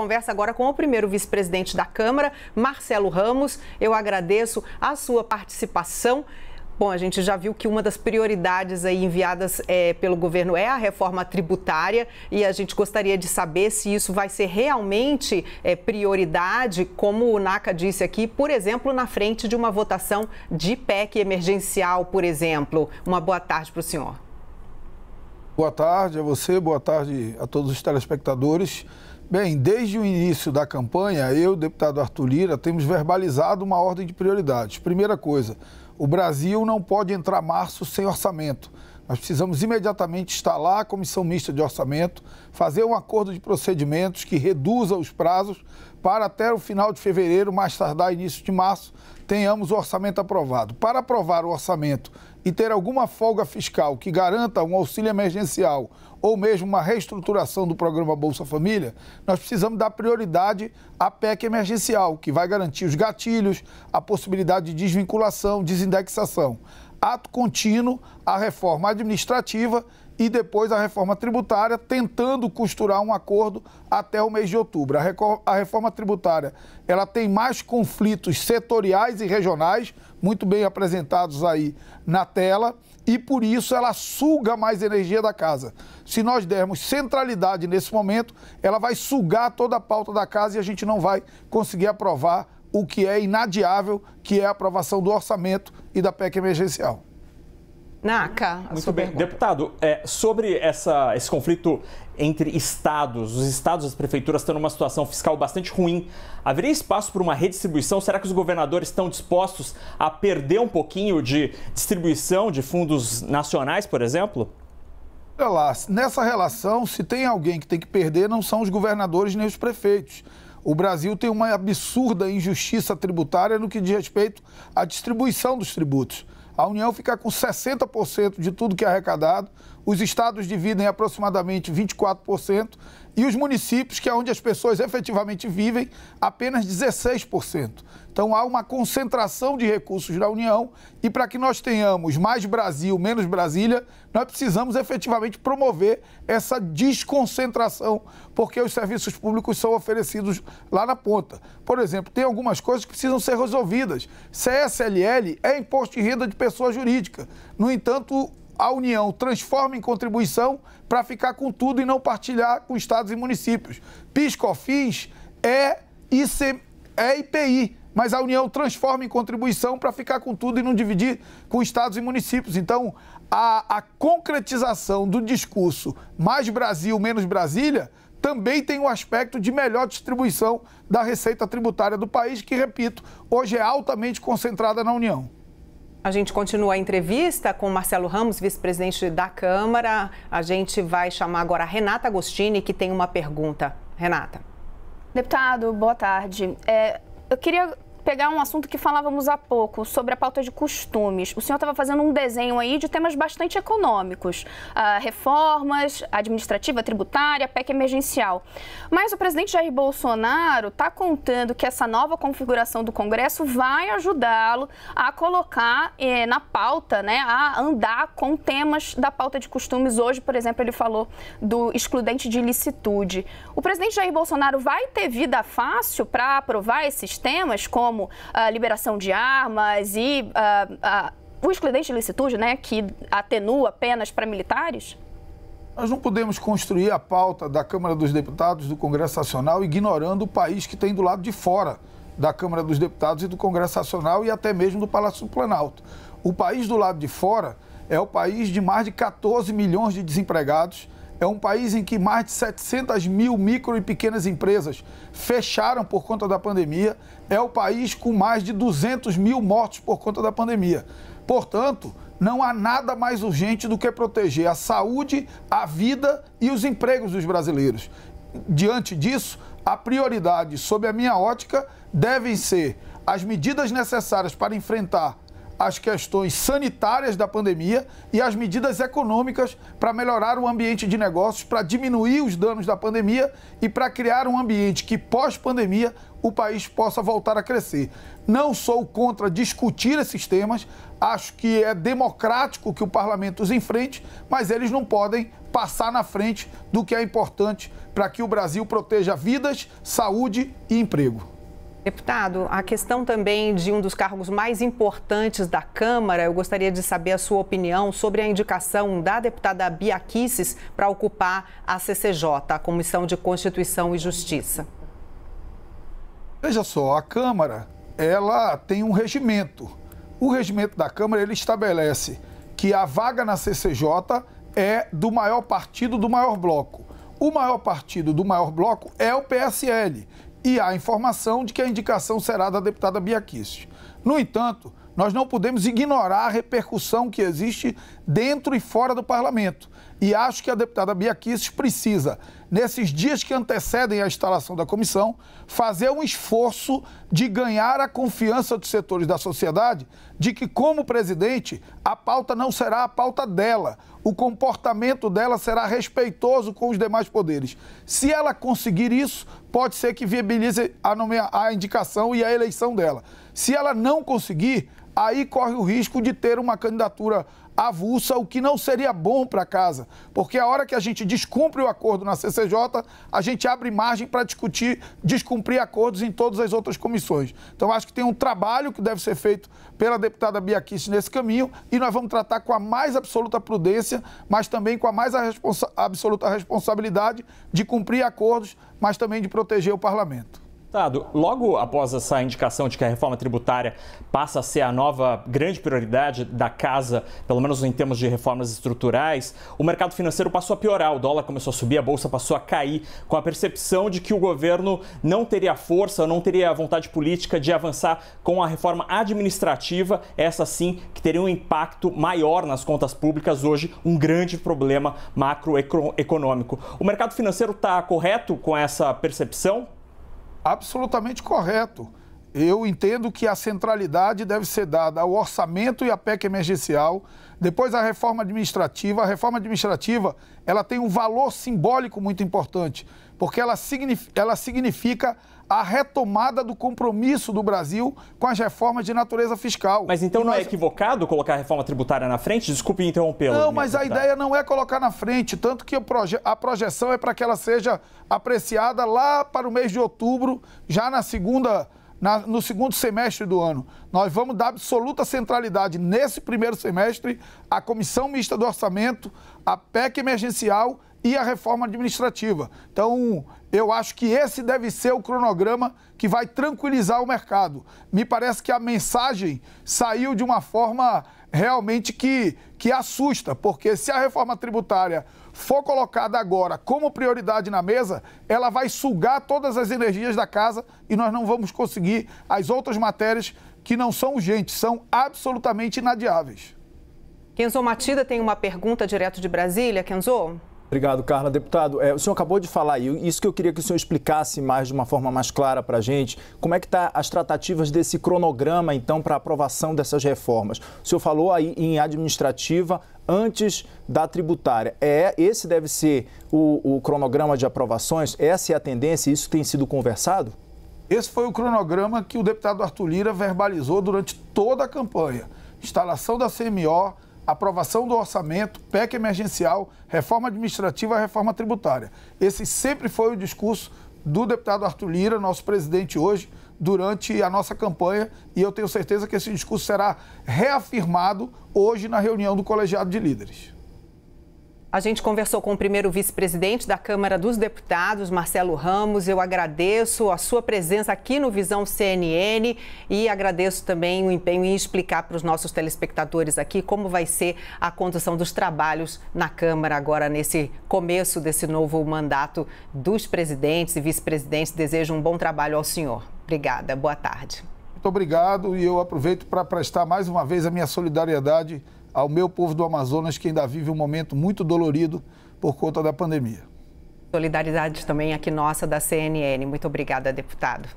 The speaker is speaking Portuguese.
conversa agora com o primeiro vice-presidente da Câmara, Marcelo Ramos. Eu agradeço a sua participação. Bom, a gente já viu que uma das prioridades aí enviadas pelo governo é a reforma tributária e a gente gostaria de saber se isso vai ser realmente prioridade, como o NACA disse aqui, por exemplo, na frente de uma votação de PEC emergencial, por exemplo. Uma boa tarde para o senhor. Boa tarde a você, boa tarde a todos os telespectadores. Bem, desde o início da campanha, eu, deputado Arthur Lira, temos verbalizado uma ordem de prioridades. Primeira coisa, o Brasil não pode entrar março sem orçamento. Nós precisamos imediatamente instalar a Comissão Mista de Orçamento, fazer um acordo de procedimentos que reduza os prazos para até o final de fevereiro, mais tardar início de março, tenhamos o orçamento aprovado. Para aprovar o orçamento e ter alguma folga fiscal que garanta um auxílio emergencial ou mesmo uma reestruturação do programa Bolsa Família, nós precisamos dar prioridade à PEC emergencial, que vai garantir os gatilhos, a possibilidade de desvinculação, desindexação. Ato contínuo, a reforma administrativa e depois a reforma tributária, tentando costurar um acordo até o mês de outubro. A reforma tributária, ela tem mais conflitos setoriais e regionais, muito bem apresentados aí na tela, e por isso ela suga mais energia da casa. Se nós dermos centralidade nesse momento, ela vai sugar toda a pauta da casa e a gente não vai conseguir aprovar o que é inadiável, que é a aprovação do orçamento e da PEC emergencial. NACA, muito bem. Deputado, sobre esse conflito entre estados, os estados e as prefeituras estão numa situação fiscal bastante ruim. Haveria espaço para uma redistribuição? Será que os governadores estão dispostos a perder um pouquinho de distribuição de fundos nacionais, por exemplo? Olha lá, nessa relação, se tem alguém que tem que perder, não são os governadores nem os prefeitos. O Brasil tem uma absurda injustiça tributária no que diz respeito à distribuição dos tributos. A União fica com 60% de tudo que é arrecadado, os estados dividem aproximadamente 24% e os municípios, que é onde as pessoas efetivamente vivem, apenas 16%. Então há uma concentração de recursos da União e para que nós tenhamos mais Brasil, menos Brasília, nós precisamos efetivamente promover essa desconcentração, porque os serviços públicos são oferecidos lá na ponta. Por exemplo, tem algumas coisas que precisam ser resolvidas. CSLL é imposto de renda de pessoa jurídica. No entanto, a União transforma em contribuição para ficar com tudo e não partilhar com estados e municípios. PIS/COFINS é IPI, mas a União transforma em contribuição para ficar com tudo e não dividir com estados e municípios. Então, a concretização do discurso mais Brasil, menos Brasília, também tem um aspecto de melhor distribuição da receita tributária do país, que, repito, hoje é altamente concentrada na União. A gente continua a entrevista com Marcelo Ramos, vice-presidente da Câmara. A gente vai chamar agora a Renata Agostini, que tem uma pergunta. Renata. Deputado, boa tarde. Eu queria pegar um assunto que falávamos há pouco, sobre a pauta de costumes. O senhor estava fazendo um desenho aí de temas bastante econômicos, reformas, administrativa, tributária, PEC emergencial. Mas o presidente Jair Bolsonaro está contando que essa nova configuração do Congresso vai ajudá-lo a colocar na pauta, né, a andar com temas da pauta de costumes. Hoje, por exemplo, ele falou do excludente de ilicitude. O presidente Jair Bolsonaro vai ter vida fácil para aprovar esses temas, como a liberação de armas e o excludente de ilicitude, né, que atenua penas para militares? Nós não podemos construir a pauta da Câmara dos Deputados, do Congresso Nacional, ignorando o país que tem do lado de fora da Câmara dos Deputados e do Congresso Nacional e até mesmo do Palácio do Planalto. O país do lado de fora é o país de mais de 14 milhões de desempregados. É um país em que mais de 700 mil micro e pequenas empresas fecharam por conta da pandemia. É o país com mais de 200 mil mortos por conta da pandemia. Portanto, não há nada mais urgente do que proteger a saúde, a vida e os empregos dos brasileiros. Diante disso, a prioridade, sob a minha ótica, devem ser as medidas necessárias para enfrentar as questões sanitárias da pandemia e as medidas econômicas para melhorar o ambiente de negócios, para diminuir os danos da pandemia e para criar um ambiente que, pós-pandemia, o país possa voltar a crescer. Não sou contra discutir esses temas, acho que é democrático que o parlamento os enfrente, mas eles não podem passar na frente do que é importante para que o Brasil proteja vidas, saúde e emprego. Deputado, a questão também de um dos cargos mais importantes da Câmara, eu gostaria de saber a sua opinião sobre a indicação da deputada Bia Kicis para ocupar a CCJ, a Comissão de Constituição e Justiça. Veja só, a Câmara, ela tem um regimento. O regimento da Câmara, ele estabelece que a vaga na CCJ é do maior partido do maior bloco. O maior partido do maior bloco é o PSL. E há informação de que a indicação será da deputada Bia Kicis. No entanto, nós não podemos ignorar a repercussão que existe dentro e fora do parlamento. E acho que a deputada Bia Kicis precisa, nesses dias que antecedem a instalação da comissão, fazer um esforço de ganhar a confiança dos setores da sociedade de que, como presidente, a pauta não será a pauta dela. O comportamento dela será respeitoso com os demais poderes. Se ela conseguir isso, pode ser que viabilize a indicação e a eleição dela. Se ela não conseguir, aí corre o risco de ter uma candidatura avulsa, o que não seria bom para a casa, porque a hora que a gente descumpre o acordo na CCJ, a gente abre margem para descumprir acordos em todas as outras comissões. Então, acho que tem um trabalho que deve ser feito pela deputada Bia Kicis nesse caminho e nós vamos tratar com a mais absoluta prudência, mas também com a mais absoluta responsabilidade de cumprir acordos, mas também de proteger o parlamento. Deputado, logo após essa indicação de que a reforma tributária passa a ser a nova grande prioridade da casa, pelo menos em termos de reformas estruturais, o mercado financeiro passou a piorar, o dólar começou a subir, a bolsa passou a cair, com a percepção de que o governo não teria força, não teria vontade política de avançar com a reforma administrativa, essa sim que teria um impacto maior nas contas públicas, hoje um grande problema macroeconômico. O mercado financeiro está correto com essa percepção? Absolutamente correto. Eu entendo que a centralidade deve ser dada ao orçamento e à PEC emergencial, depois a reforma administrativa. A reforma administrativa, ela tem um valor simbólico muito importante, porque ela significa a retomada do compromisso do Brasil com as reformas de natureza fiscal. Mas então não é equivocado colocar a reforma tributária na frente? Desculpe interrompê-lo. Não, mas a ideia não é colocar na frente, tanto que a projeção é para que ela seja apreciada lá para o mês de outubro, já no segundo semestre do ano. Nós vamos dar absoluta centralidade nesse primeiro semestre à Comissão Mista do Orçamento, à PEC emergencial e a reforma administrativa. Então, eu acho que esse deve ser o cronograma que vai tranquilizar o mercado. Me parece que a mensagem saiu de uma forma realmente que assusta, porque se a reforma tributária for colocada agora como prioridade na mesa, ela vai sugar todas as energias da casa e nós não vamos conseguir as outras matérias que não são urgentes, são absolutamente inadiáveis. Kenzo Matida tem uma pergunta direto de Brasília. Kenzo? Obrigado, Carla. Deputado, o senhor acabou de falar aí, isso que eu queria que o senhor explicasse mais de uma forma mais clara para a gente, como é que estão as tratativas desse cronograma, então, para a aprovação dessas reformas. O senhor falou aí em administrativa antes da tributária. Esse deve ser o cronograma de aprovações? Essa é a tendência? Isso tem sido conversado? Esse foi o cronograma que o deputado Arthur Lira verbalizou durante toda a campanha. Instalação da CMO, aprovação do orçamento, PEC emergencial, reforma administrativa e reforma tributária. Esse sempre foi o discurso do deputado Arthur Lira, nosso presidente hoje, durante a nossa campanha, e eu tenho certeza que esse discurso será reafirmado hoje na reunião do colegiado de líderes. A gente conversou com o primeiro vice-presidente da Câmara dos Deputados, Marcelo Ramos. Eu agradeço a sua presença aqui no Visão CNN e agradeço também o empenho em explicar para os nossos telespectadores aqui como vai ser a condução dos trabalhos na Câmara agora nesse começo desse novo mandato dos presidentes e vice-presidentes. Desejo um bom trabalho ao senhor. Obrigada. Boa tarde. Muito obrigado e eu aproveito para prestar mais uma vez a minha solidariedade ao meu povo do Amazonas, que ainda vive um momento muito dolorido por conta da pandemia. Solidariedade também aqui nossa da CNN. Muito obrigada, deputado.